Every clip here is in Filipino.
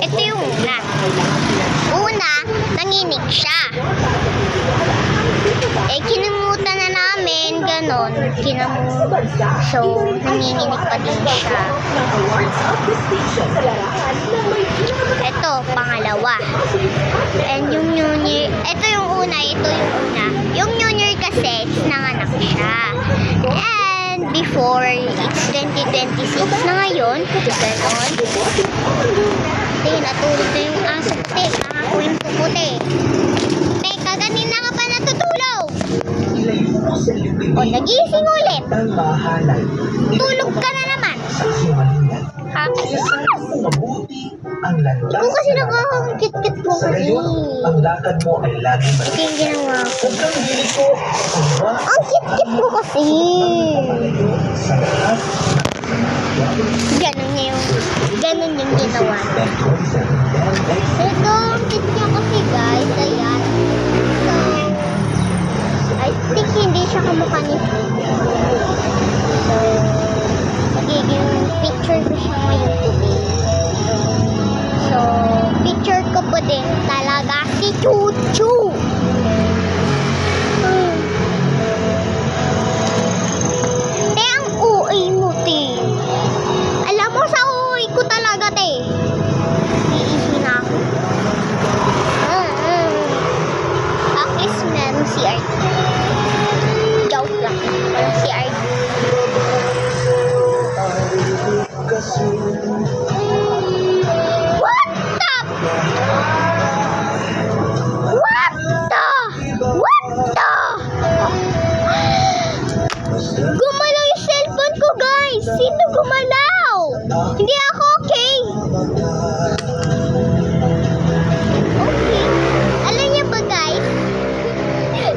Ito yung una. Una, nanginig siya. Kinamutan na namin, ganon. So, nanginginig pa din siya. Ito, pangalawa. And yung New Year, ito yung una. Yung New Year kasi, nanganak siya. And before, it's 2026 na ngayon. Ganon. Natulog na yung aso. Nakakuhin po puti. Teka, ganina nga pa natutulog. Nagising ulit. Tulog ka na naman. Ikaw kasi nakakakit-kit ko kasi. Ito yung ginawa ko. Ang kit-kit ko kasi. Ganun yung ginawa niya. Ito, ang kit niya kasi guys. Ayan. So, I think hindi siya kamukha ni Phil. So, magiging picture ko siya ngayon today. So, picture ko po din talaga si Chuchu. Te, ang uwi mo, te. Alam mo sa uwi ko talaga, te. Iisi na ako. At least meron si RT. Joke lang. Meron si RT. Gumalaw yung cellphone ko, guys. Sino gumalaw? Hindi ako okay. Okay. Alam niyo ba, guys?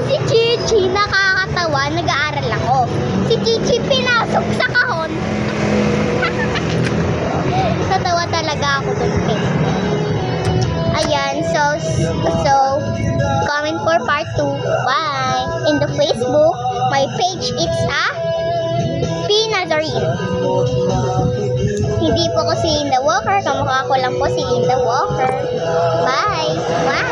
Si Chichi, nakakatawa. Nag-aaral ako. Si Chichi pinasok sa kahon. Natawa talaga ako dun. Ayan, so, comment for part 2. Bye! In the Facebook, my page, it's P. Nazarene. Hindi po ko si Linda Walker, kamukha ko lang po si Linda Walker. Bye! Bye!